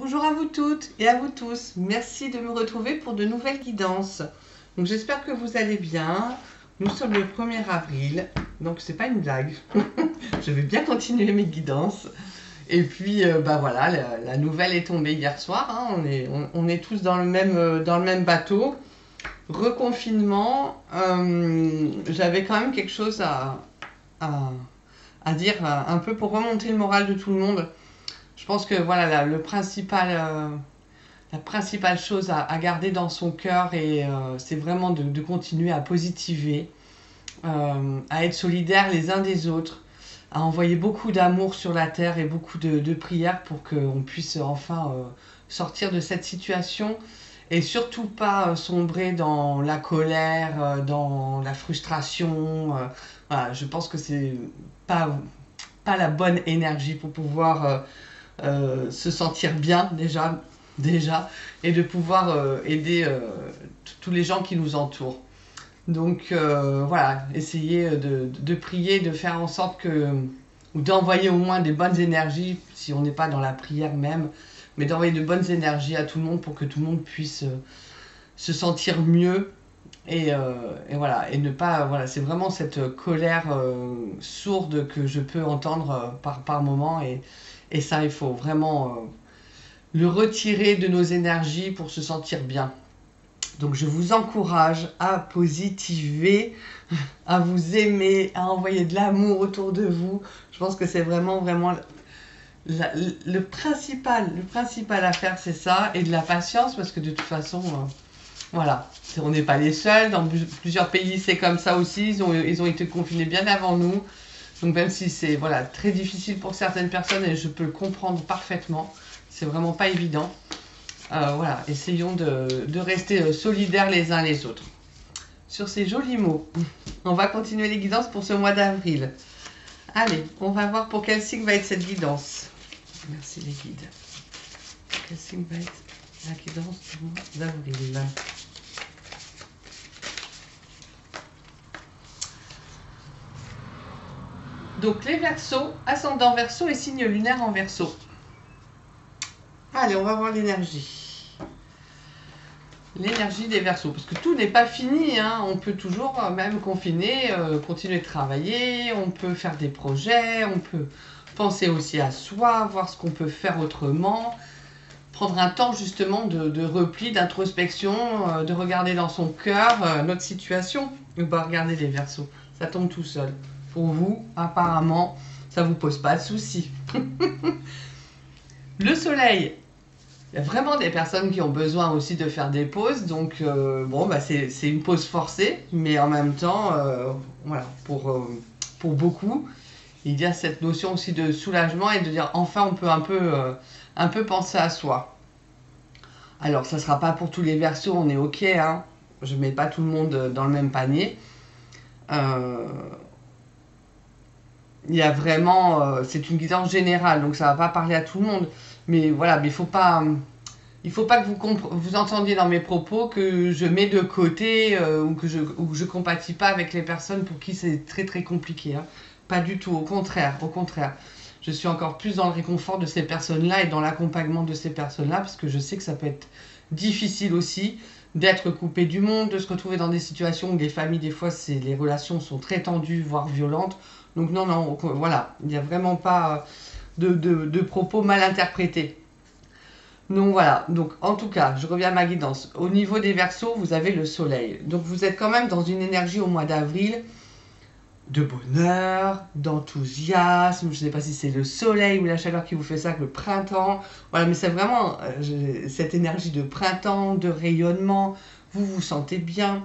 Bonjour à vous toutes et à vous tous. Merci de me retrouver pour de nouvelles guidances. Donc j'espère que vous allez bien. Nous sommes le 1er avril, donc c'est pas une blague. Je vais bien continuer mes guidances. Et puis bah voilà, la nouvelle est tombée hier soir. Hein. On est tous dans le même bateau. Reconfinement. J'avais quand même quelque chose à dire un peu pour remonter le moral de tout le monde. Je pense que voilà, la principale chose à garder dans son cœur, c'est vraiment de continuer à positiver, à être solidaires les uns des autres, à envoyer beaucoup d'amour sur la terre et beaucoup de prières pour qu'on puisse enfin sortir de cette situation et surtout pas sombrer dans la colère, dans la frustration. Voilà, je pense que c'est pas la bonne énergie pour pouvoir se sentir bien déjà et de pouvoir aider tous les gens qui nous entourent. Donc voilà, essayer de prier, de faire en sorte ou d'envoyer au moins des bonnes énergies, si on n'est pas dans la prière même, mais d'envoyer de bonnes énergies à tout le monde pour que tout le monde puisse se sentir mieux. Et voilà, et ne pas, voilà, c'est vraiment cette colère sourde que je peux entendre par moment, et ça, il faut vraiment le retirer de nos énergies pour se sentir bien. Donc je vous encourage à positiver, à vous aimer, à envoyer de l'amour autour de vous. Je pense que c'est vraiment le principal à faire, c'est ça, et de la patience, parce que de toute façon, voilà, on n'est pas les seuls. Dans plusieurs pays, c'est comme ça aussi. Ils ont été confinés bien avant nous. Donc même si c'est voilà, très difficile pour certaines personnes, et je peux le comprendre parfaitement, c'est vraiment pas évident. Voilà, essayons de rester solidaires les uns les autres. Sur ces jolis mots, on va continuer les guidances pour ce mois d'avril. Allez, on va voir pour quel signe va être cette guidance. Merci les guides. Quel signe va être la guidance du mois d'avril? Donc les Verseaux, ascendant Verseau et signe lunaire en Verseau. Allez, on va voir l'énergie. L'énergie des Verseaux, parce que tout n'est pas fini, hein. On peut toujours, même confiné, continuer de travailler, on peut faire des projets, on peut penser aussi à soi, voir ce qu'on peut faire autrement, prendre un temps justement de repli, d'introspection, de regarder dans son cœur notre situation. On va regarder les Verseaux, ça tombe tout seul. Pour vous, apparemment, ça vous pose pas de soucis. Le soleil, il y a vraiment des personnes qui ont besoin aussi de faire des pauses, donc bon, bah c'est une pause forcée, mais en même temps, voilà, pour beaucoup, il y a cette notion aussi de soulagement et de dire enfin on peut un peu penser à soi. Alors, ça ne sera pas pour tous les Verseaux, on est ok, hein, je ne mets pas tout le monde dans le même panier. Il y a vraiment, c'est une guidance générale, donc ça ne va pas parler à tout le monde. Mais voilà, mais il faut pas que vous entendiez dans mes propos que je mets de côté ou que je compatis pas avec les personnes pour qui c'est très très compliqué. Hein. Pas du tout, au contraire. Je suis encore plus dans le réconfort de ces personnes-là et dans l'accompagnement de ces personnes-là, parce que je sais que ça peut être difficile aussi d'être coupé du monde, de se retrouver dans des situations où les familles, des fois, les relations sont très tendues, voire violentes. Donc non, voilà, il n'y a vraiment pas de propos mal interprétés. Donc voilà, donc en tout cas, je reviens à ma guidance. Au niveau des Verseaux, vous avez le soleil. Donc vous êtes quand même dans une énergie au mois d'avril de bonheur, d'enthousiasme. Je ne sais pas si c'est le soleil ou la chaleur qui vous fait ça, que le printemps. Voilà, mais c'est vraiment cette énergie de printemps, de rayonnement. Vous vous sentez bien.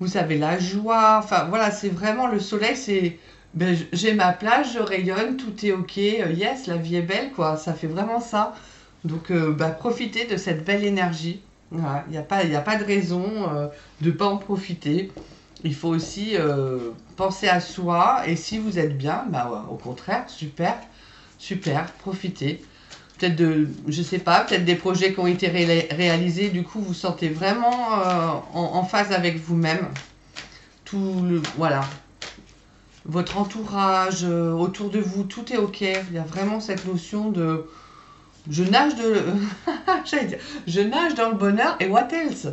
Vous avez la joie, enfin voilà, c'est vraiment le soleil, c'est ben, j'ai ma place, je rayonne, tout est ok, yes, la vie est belle, quoi, ça fait vraiment ça. Donc profitez de cette belle énergie. Voilà, il n'y a pas de raison de ne pas en profiter. Il faut aussi penser à soi, et si vous êtes bien, bah ouais, au contraire, super, profitez. Peut-être je sais pas, peut-être des projets qui ont été réalisés, du coup vous sentez vraiment en phase avec vous-même. Voilà. votre entourage, autour de vous, tout est ok. Il y a vraiment cette notion de je nage j'allais dire, je nage dans le bonheur et what else?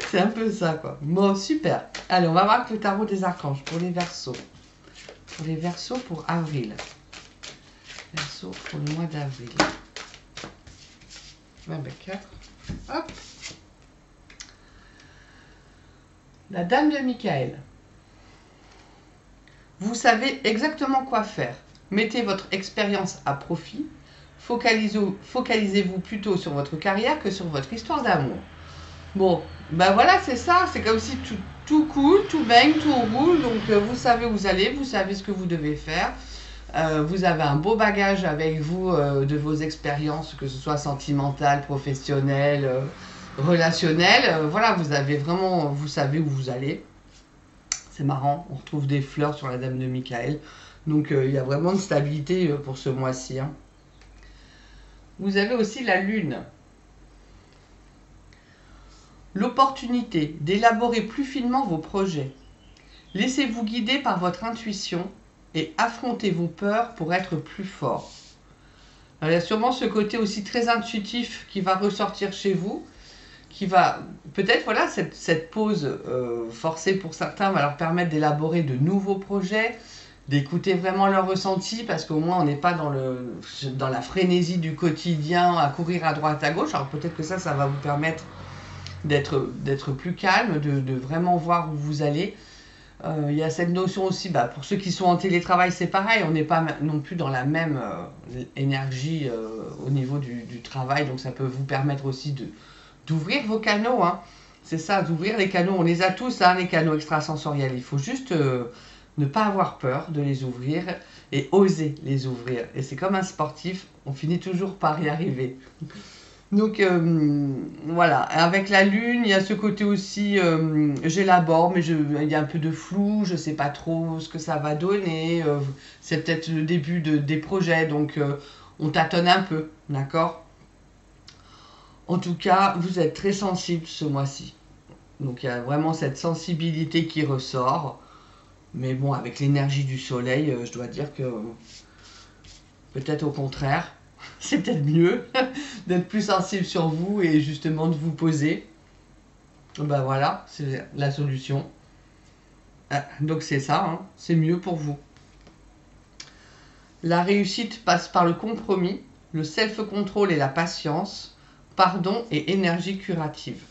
C'est un peu ça quoi. Bon, super. Allez, on va voir le tarot des archanges pour les Verseaux. Pour les Verseaux pour avril. Verseau pour le mois d'avril. 4. Hop. La dame de Michael. Vous savez exactement quoi faire. Mettez votre expérience à profit. Focalisez-vous plutôt sur votre carrière que sur votre histoire d'amour. Bon, ben voilà, c'est ça. C'est comme si tout coule, tout baigne, tout roule. Donc, vous savez où vous allez, vous savez ce que vous devez faire. Vous avez un beau bagage avec vous de vos expériences, que ce soit sentimentales, professionnelles, relationnelles. Voilà, vous avez vraiment, vous savez où vous allez. C'est marrant, on retrouve des fleurs sur la dame de Michael. Donc, il y a vraiment une stabilité pour ce mois-ci. Hein. Vous avez aussi la lune. L'opportunité d'élaborer plus finement vos projets. Laissez-vous guider par votre intuition et affrontez vos peurs pour être plus fort. Alors, il y a sûrement ce côté aussi très intuitif qui va ressortir chez vous, qui va peut-être, voilà, cette pause forcée pour certains va leur permettre d'élaborer de nouveaux projets, d'écouter vraiment leurs ressentis, parce qu'au moins on n'est pas dans la frénésie du quotidien à courir à droite à gauche. Alors peut-être que ça va vous permettre d'être plus calme, de vraiment voir où vous allez. Il y a cette notion aussi, pour ceux qui sont en télétravail, c'est pareil, on n'est pas non plus dans la même énergie au niveau du travail, donc ça peut vous permettre aussi d'ouvrir vos canaux. Hein. C'est ça, d'ouvrir les canaux. On les a tous, hein, les canaux extrasensoriels. Il faut juste ne pas avoir peur de les ouvrir et oser les ouvrir. Et c'est comme un sportif, on finit toujours par y arriver. Donc voilà, avec la lune, il y a ce côté aussi, j'élabore, mais il y a un peu de flou, je ne sais pas trop ce que ça va donner. C'est peut-être le début des projets, donc on tâtonne un peu, d'accord? En tout cas, vous êtes très sensible ce mois-ci. Donc il y a vraiment cette sensibilité qui ressort. Mais bon, avec l'énergie du soleil, je dois dire que peut-être au contraire, c'est peut-être mieux d'être plus sensible sur vous et justement de vous poser. Ben voilà, c'est la solution. Donc c'est ça, hein, c'est mieux pour vous. La réussite passe par le compromis, le self-control et la patience, pardon et énergie curative.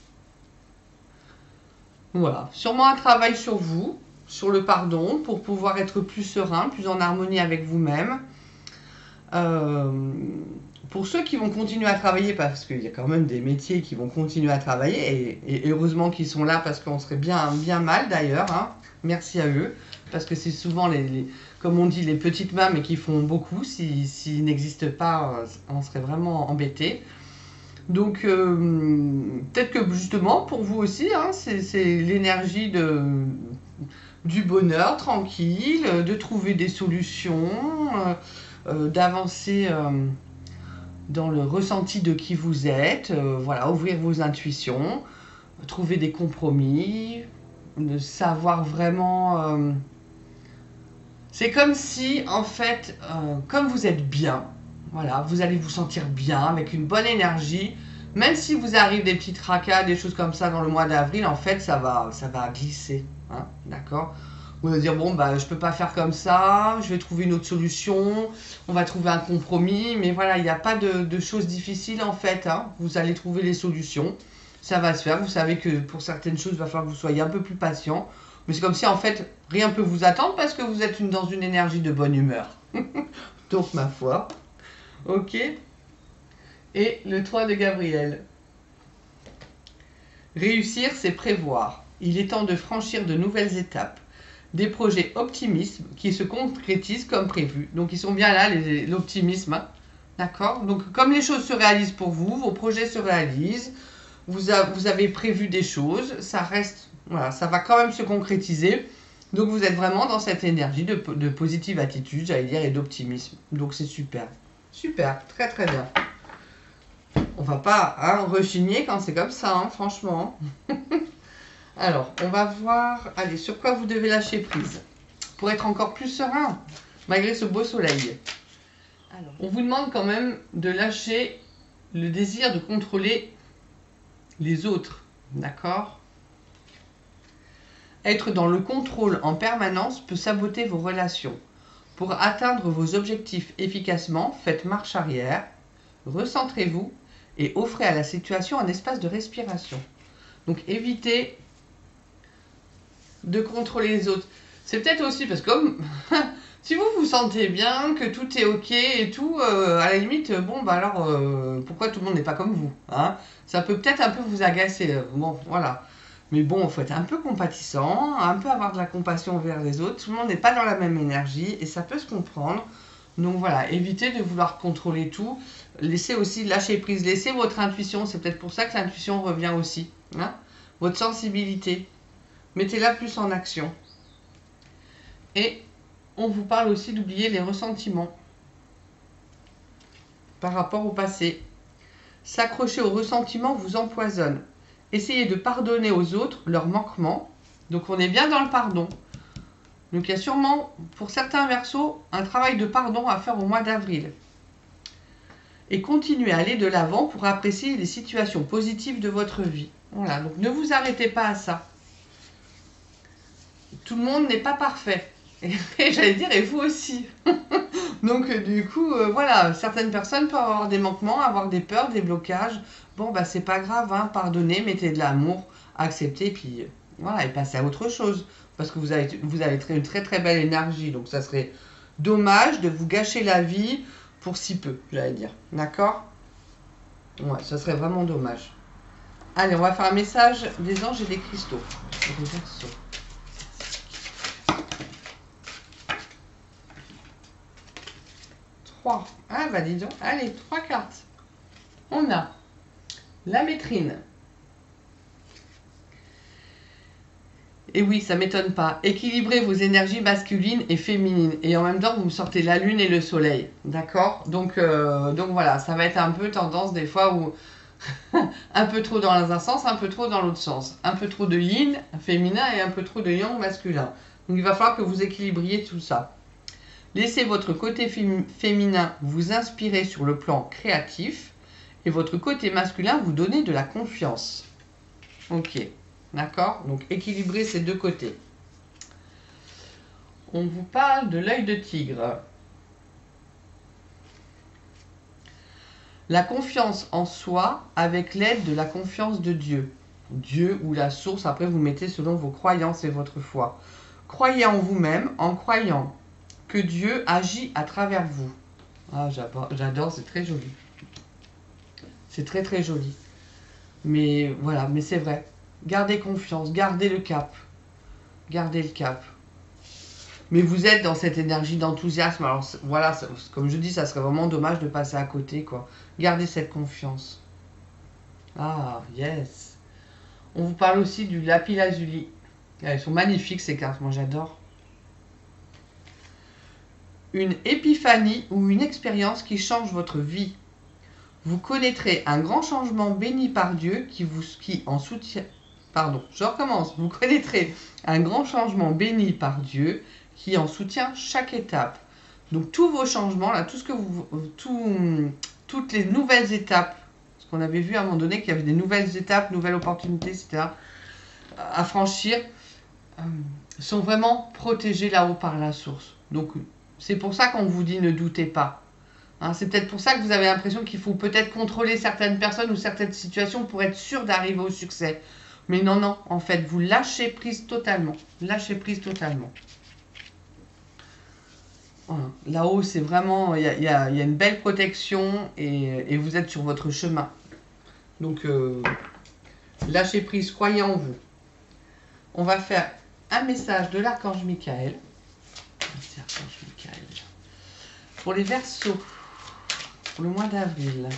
Voilà, sûrement un travail sur vous, sur le pardon, pour pouvoir être plus serein, plus en harmonie avec vous-même. Pour ceux qui vont continuer à travailler, parce qu'il y a quand même des métiers qui vont continuer à travailler, et heureusement qu'ils sont là, parce qu'on serait bien mal d'ailleurs, hein. Merci à eux, parce que c'est souvent, comme on dit, les petites mains, mais qui font beaucoup. S'ils n'existent pas, on serait vraiment embêtés. Donc, peut-être que justement, pour vous aussi, hein, c'est l'énergie du bonheur tranquille, de trouver des solutions, d'avancer dans le ressenti de qui vous êtes, voilà, ouvrir vos intuitions, trouver des compromis, de savoir vraiment... c'est comme si, en fait, comme vous êtes bien, voilà, vous allez vous sentir bien, avec une bonne énergie, même si vous arrive des petits tracas, des choses comme ça dans le mois d'avril, en fait, ça va glisser, hein, d'accord? Vous allez dire, bon, je peux pas faire comme ça, je vais trouver une autre solution, on va trouver un compromis, mais voilà, il n'y a pas de choses difficiles, en fait, hein, vous allez trouver les solutions, ça va se faire, vous savez que pour certaines choses, il va falloir que vous soyez un peu plus patient, mais c'est comme si, en fait, rien ne peut vous attendre parce que vous êtes dans une énergie de bonne humeur. Donc, ma foi, ok. Et le 3 de Gabriel. Réussir, c'est prévoir. Il est temps de franchir de nouvelles étapes. Des projets optimisme qui se concrétisent comme prévu. Donc, ils sont bien là, l'optimisme. Hein. D'accord? Donc, comme les choses se réalisent pour vous, vos projets se réalisent, vous avez prévu des choses, ça reste, voilà, ça va quand même se concrétiser. Donc, vous êtes vraiment dans cette énergie de positive attitude, j'allais dire, et d'optimisme. Donc, c'est super. Super, très très bien. On va pas rechigner quand c'est comme ça, hein, franchement. Alors, on va voir, allez, sur quoi vous devez lâcher prise pour être encore plus serein, malgré ce beau soleil. Alors, on vous demande quand même de lâcher le désir de contrôler les autres, d'accord? Être dans le contrôle en permanence peut saboter vos relations. Pour atteindre vos objectifs efficacement, faites marche arrière, recentrez-vous et offrez à la situation un espace de respiration. Donc évitez de contrôler les autres. C'est peut-être aussi parce que comme si vous vous sentez bien, que tout est ok et tout, à la limite, bon bah alors pourquoi tout le monde n'est pas comme vous, hein? Ça peut peut-être un peu vous agacer. Bon, voilà. Mais bon, il faut être un peu compatissant, un peu avoir de la compassion envers les autres. Tout le monde n'est pas dans la même énergie et ça peut se comprendre. Donc voilà, évitez de vouloir contrôler tout. Laissez aussi lâcher prise, laissez votre intuition. C'est peut-être pour ça que l'intuition revient aussi, hein? Votre sensibilité. Mettez-la plus en action. Et on vous parle aussi d'oublier les ressentiments par rapport au passé. S'accrocher aux ressentiments vous empoisonne. Essayez de pardonner aux autres leurs manquements. Donc on est bien dans le pardon. Donc il y a sûrement, pour certains Verseaux, un travail de pardon à faire au mois d'avril. Et continuez à aller de l'avant pour apprécier les situations positives de votre vie. Voilà, donc ne vous arrêtez pas à ça. Tout le monde n'est pas parfait. Et j'allais dire, et vous aussi. Donc du coup, voilà, certaines personnes peuvent avoir des manquements, avoir des peurs, des blocages. Bon, bah c'est pas grave, hein, pardonnez, mettez de l'amour, acceptez, puis voilà, et passez à autre chose. Parce que vous avez une très très belle énergie, donc ça serait dommage de vous gâcher la vie pour si peu, j'allais dire. D'accord? Ouais, ça serait vraiment dommage. Allez, on va faire un message des anges et des cristaux. Et des Verseaux. 3. Ah bah dis donc, allez, 3 cartes. On a la maîtrine. Et oui, ça m'étonne pas. Équilibrez vos énergies masculines et féminines. Et en même temps, vous me sortez la lune et le soleil. D'accord, donc voilà, ça va être un peu tendance des fois où un peu trop dans un sens, un peu trop dans l'autre sens. Un peu trop de yin féminin et un peu trop de yang masculin. Donc il va falloir que vous équilibriez tout ça. Laissez votre côté féminin vous inspirer sur le plan créatif et votre côté masculin vous donner de la confiance. Ok, d'accord? Donc équilibrez ces deux côtés. On vous parle de l'œil de tigre. La confiance en soi avec l'aide de la confiance de Dieu. Dieu ou la source, après vous mettez selon vos croyances et votre foi. Croyez en vous-même en croyant que Dieu agit à travers vous. Ah, j'adore, c'est très joli. C'est très très joli. Mais voilà, mais c'est vrai. Gardez confiance, gardez le cap. Gardez le cap. Mais vous êtes dans cette énergie d'enthousiasme. Alors voilà, comme je dis, ça serait vraiment dommage de passer à côté, quoi. Gardez cette confiance. Ah, yes. On vous parle aussi du lapis lazuli. Elles sont magnifiques ces cartes, moi j'adore. Une épiphanie ou une expérience qui change votre vie. Vous connaîtrez un grand changement béni par Dieu qui en soutient. Pardon, je recommence. Vous connaîtrez un grand changement béni par Dieu qui en soutient chaque étape. Donc tous vos changements, là, tout ce que toutes les nouvelles étapes, parce qu'on avait vu à un moment donné qu'il y avait des nouvelles étapes, nouvelles opportunités, etc. à franchir, sont vraiment protégées là-haut par la source. Donc c'est pour ça qu'on vous dit ne doutez pas. Hein, c'est peut-être pour ça que vous avez l'impression qu'il faut peut-être contrôler certaines personnes ou certaines situations pour être sûr d'arriver au succès. Mais non, non, en fait, vous lâchez prise totalement. Lâchez prise totalement. Voilà. Là-haut, c'est vraiment, il y a une belle protection et vous êtes sur votre chemin. Donc, lâchez prise, croyez en vous. On va faire un message de l'archange Michael. C'est l'archange Michael. Pour les Verseaux, pour le mois d'avril.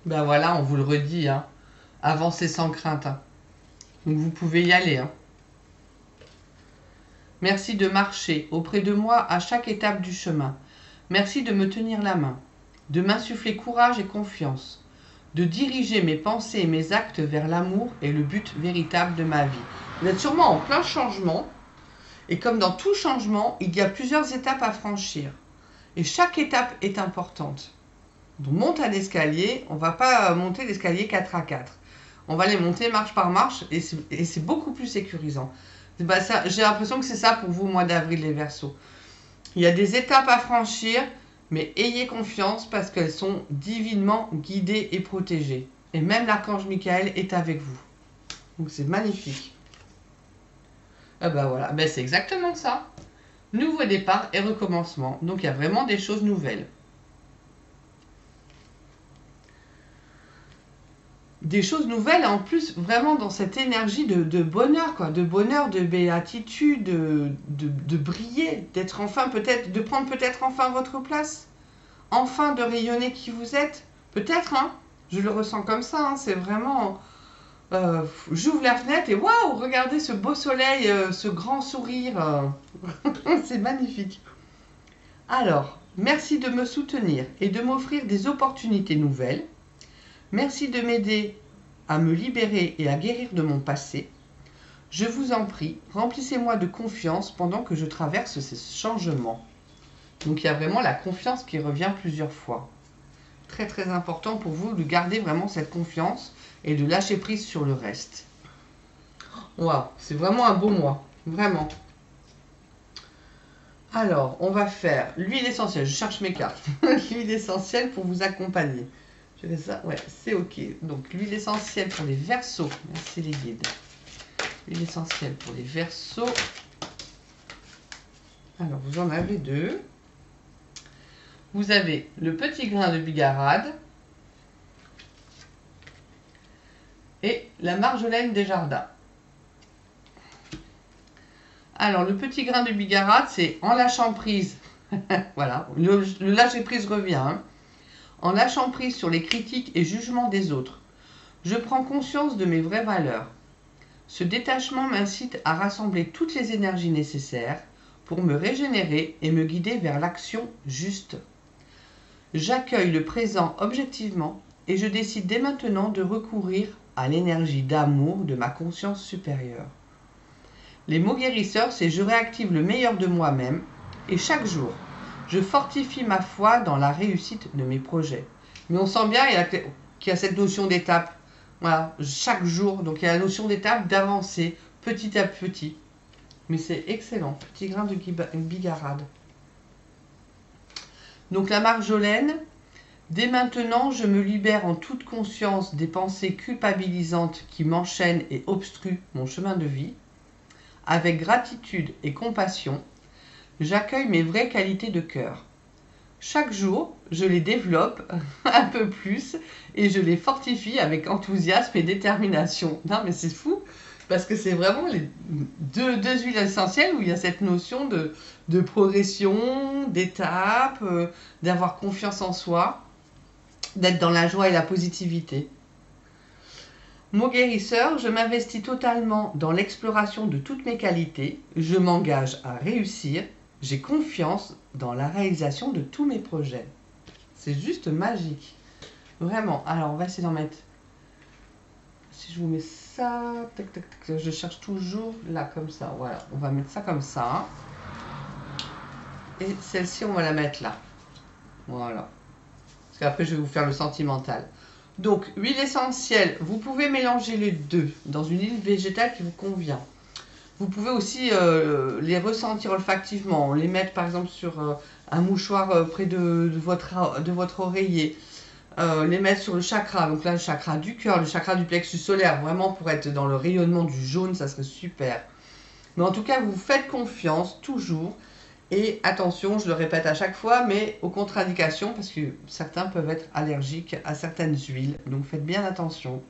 Ben voilà, on vous le redit, hein. Avancez sans crainte. Hein. Donc vous pouvez y aller. Hein. Merci de marcher auprès de moi à chaque étape du chemin. Merci de me tenir la main, de m'insuffler courage et confiance, de diriger mes pensées et mes actes vers l'amour et le but véritable de ma vie. Vous êtes sûrement en plein changement. Et comme dans tout changement, il y a plusieurs étapes à franchir. Et chaque étape est importante. On monte un escalier, on ne va pas monter l'escalier 4 à 4. On va les monter marche par marche et c'est beaucoup plus sécurisant. Bah j'ai l'impression que c'est ça pour vous, mois d'avril, les Verseaux. Il y a des étapes à franchir, mais ayez confiance parce qu'elles sont divinement guidées et protégées. Et même l'archange Michael est avec vous. Donc c'est magnifique. Ah bah voilà, ben c'est exactement ça. Nouveau départ et recommencement. Donc il y a vraiment des choses nouvelles. Des choses nouvelles, en plus vraiment dans cette énergie de bonheur, quoi, de bonheur, de béatitude, de briller, d'être enfin peut-être, de prendre peut-être enfin votre place, enfin de rayonner qui vous êtes, peut-être, hein, je le ressens comme ça, hein, c'est vraiment, j'ouvre la fenêtre et waouh, regardez ce beau soleil, ce grand sourire, c'est magnifique. Alors, merci de me soutenir et de m'offrir des opportunités nouvelles. Merci de m'aider à me libérer et à guérir de mon passé. Je vous en prie, remplissez-moi de confiance pendant que je traverse ces changements. Donc il y a vraiment la confiance qui revient plusieurs fois. Très très important pour vous de garder vraiment cette confiance et de lâcher prise sur le reste. Waouh, c'est vraiment un beau mois, vraiment. Alors, on va faire l'huile essentielle. Je cherche mes cartes. L'huile essentielle pour vous accompagner. Je fais ça, ouais, c'est ok. Donc, l'huile essentielle pour les Verseaux. Merci les guides. L'huile essentielle pour les Verseaux. Alors, vous en avez deux. Vous avez le petit grain de bigarade et la marjolaine des jardins. Alors, le petit grain de bigarade, c'est en lâchant prise. Voilà, le lâcher prise revient. Hein. En lâchant prise sur les critiques et jugements des autres, je prends conscience de mes vraies valeurs. Ce détachement m'incite à rassembler toutes les énergies nécessaires pour me régénérer et me guider vers l'action juste. J'accueille le présent objectivement et je décide dès maintenant de recourir à l'énergie d'amour de ma conscience supérieure. Les mots guérisseurs, c'est je réactive le meilleur de moi-même et chaque jour, je fortifie ma foi dans la réussite de mes projets. Mais on sent bien qu'il y a cette notion d'étape. Voilà, chaque jour, donc il y a la notion d'étape, d'avancer petit à petit. Mais c'est excellent, petit grain de bigarade. Donc la marjolaine, dès maintenant, je me libère en toute conscience des pensées culpabilisantes qui m'enchaînent et obstruent mon chemin de vie. Avec gratitude et compassion, j'accueille mes vraies qualités de cœur. Chaque jour, je les développe un peu plus et je les fortifie avec enthousiasme et détermination. Non mais c'est fou, parce que c'est vraiment les deux huiles essentielles où il y a cette notion de progression, d'étape, d'avoir confiance en soi, d'être dans la joie et la positivité. Mot guérisseur, je m'investis totalement dans l'exploration de toutes mes qualités, je m'engage à réussir, j'ai confiance dans la réalisation de tous mes projets. C'est juste magique. Vraiment. Alors, on va essayer d'en mettre. Si je vous mets ça, tac, tac, tac, je cherche toujours là, comme ça. Voilà, on va mettre ça comme ça. Et celle-ci, on va la mettre là. Voilà. Parce qu'après, je vais vous faire le sentimental. Donc, huile essentielle, vous pouvez mélanger les deux dans une huile végétale qui vous convient. Vous pouvez aussi les ressentir olfactivement, les mettre par exemple sur un mouchoir près de votre oreiller, les mettre sur le chakra, donc là le chakra du cœur, le chakra du plexus solaire, vraiment pour être dans le rayonnement du jaune, ça serait super. Mais en tout cas, vous faites confiance toujours. Et attention, je le répète à chaque fois, mais aux contre-indications, parce que certains peuvent être allergiques à certaines huiles. Donc faites bien attention.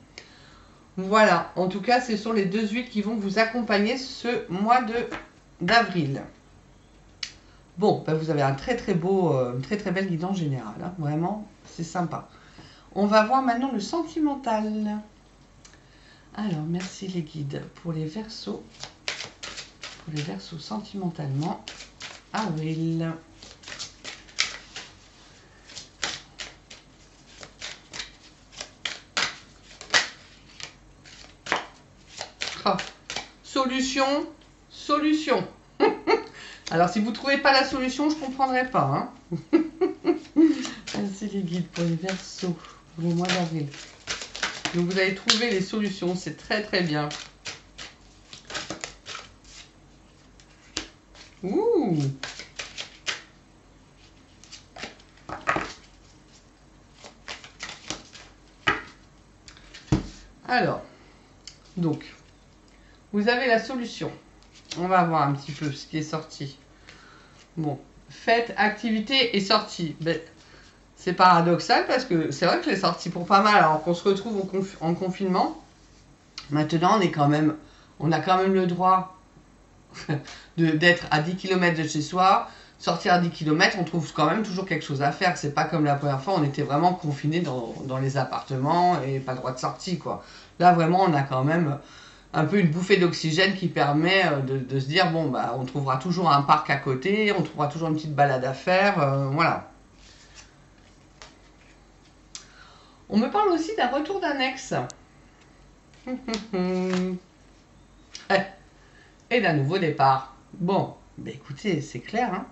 Voilà, en tout cas, ce sont les deux huiles qui vont vous accompagner ce mois d'avril. Bon, ben vous avez un très très beau, une très très belle guidance générale. Hein. Vraiment, c'est sympa. On va voir maintenant le sentimental. Alors, merci les guides pour les Verseaux. Pour les Verseaux sentimentalement. Avril. Oh, solution. Alors, si vous ne trouvez pas la solution, je ne comprendrai pas. Hein. C'est les guides pour les Verseaux, pour le mois d'avril. Donc, vous allez trouver les solutions, c'est très très bien. Ouh! Alors, donc, vous avez la solution. On va voir un petit peu ce qui est sorti. Bon, fête, activité et sortie. Ben, c'est paradoxal parce que c'est vrai que c'est sorti pour pas mal. Alors qu'on se retrouve en confinement. Maintenant, on a quand même le droit d'être à 10 km de chez soi. Sortir à 10 km, on trouve quand même toujours quelque chose à faire. C'est pas comme la première fois, on était vraiment confinés dans les appartements et pas le droit de sortie, quoi. Là, vraiment, on a quand même un peu une bouffée d'oxygène qui permet de se dire, bon, bah, on trouvera toujours un parc à côté, on trouvera toujours une petite balade à faire, voilà. On me parle aussi d'un retour d'un ex. Et d'un nouveau départ. Bon, bah écoutez, c'est clair, hein.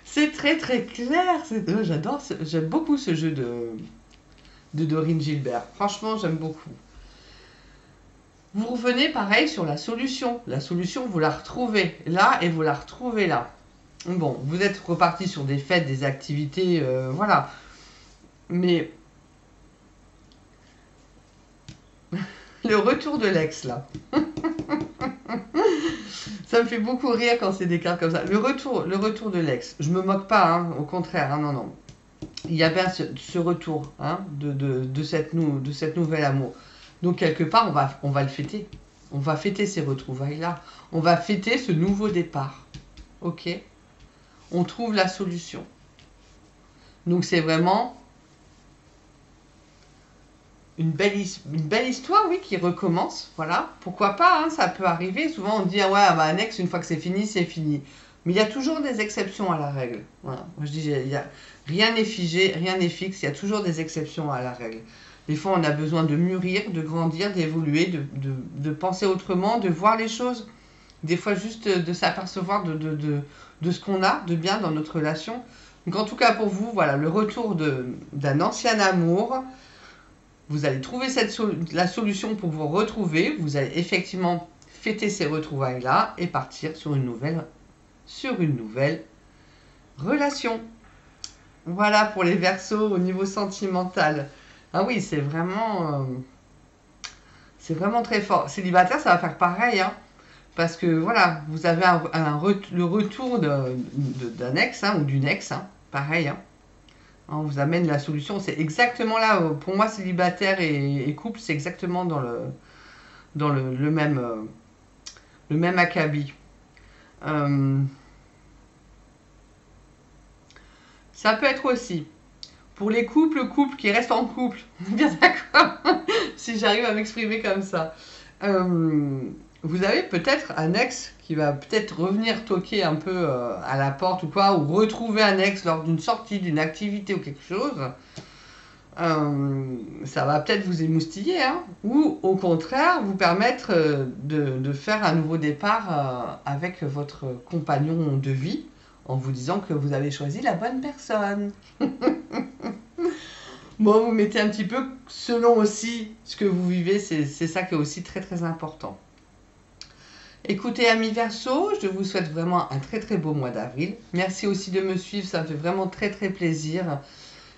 C'est très très clair. J'aime beaucoup ce jeu de Dorine Gilbert. Franchement, j'aime beaucoup. Vous revenez pareil sur la solution. La solution, vous la retrouvez là et vous la retrouvez là. Bon, vous êtes reparti sur des fêtes, des activités, voilà. Mais le retour de l'ex là. Ça me fait beaucoup rire quand c'est des cartes comme ça. Le retour de l'ex. Je me moque pas, hein, au contraire, hein, non, non. Il y a bien ce retour, hein, de cette nouvelle amour. Donc quelque part, on va le fêter. On va fêter ces retrouvailles-là. On va fêter ce nouveau départ. Ok? On trouve la solution. Donc c'est vraiment une belle histoire, oui, qui recommence. Voilà. Pourquoi pas, hein, ça peut arriver. Souvent on dit, ah ouais, bah, un ex, une fois que c'est fini, c'est fini. Mais il y a toujours des exceptions à la règle. Voilà. Moi je dis, rien n'est figé, rien n'est fixe. Il y a toujours des exceptions à la règle. Des fois, on a besoin de mûrir, de grandir, d'évoluer, de penser autrement, de voir les choses. Des fois, juste de s'apercevoir de ce qu'on a de bien dans notre relation. Donc, en tout cas, pour vous, voilà, le retour d'un ancien amour. Vous allez trouver la solution pour vous retrouver. Vous allez effectivement fêter ces retrouvailles-là et partir sur une nouvelle relation. Voilà pour les Verseaux au niveau sentimental. Ah oui, c'est vraiment très fort. Célibataire, ça va faire pareil, hein, parce que voilà, vous avez le retour d'un ex, hein, ou d'une ex, hein, pareil. Hein. On vous amène la solution. C'est exactement là. Pour moi, célibataire et couple, c'est exactement dans le même acabit. Ça peut être aussi pour les couples qui restent en couple. Bien d'accord. Si j'arrive à m'exprimer comme ça. Vous avez peut-être un ex qui va peut-être revenir toquer un peu à la porte ou quoi, ou retrouver un ex lors d'une sortie, d'une activité ou quelque chose. Ça va peut-être vous émoustiller, hein, ou au contraire vous permettre de faire un nouveau départ avec votre compagnon de vie en vous disant que vous avez choisi la bonne personne. Bon, vous mettez un petit peu selon aussi ce que vous vivez, c'est ça qui est aussi très très important. Écoutez, amis Verseaux, je vous souhaite vraiment un très très beau mois d'avril. Merci aussi de me suivre, ça me fait vraiment très très plaisir.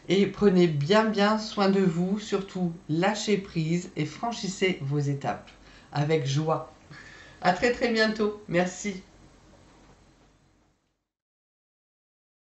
Et prenez bien soin de vous, surtout lâchez prise et franchissez vos étapes avec joie. À très très bientôt. Merci.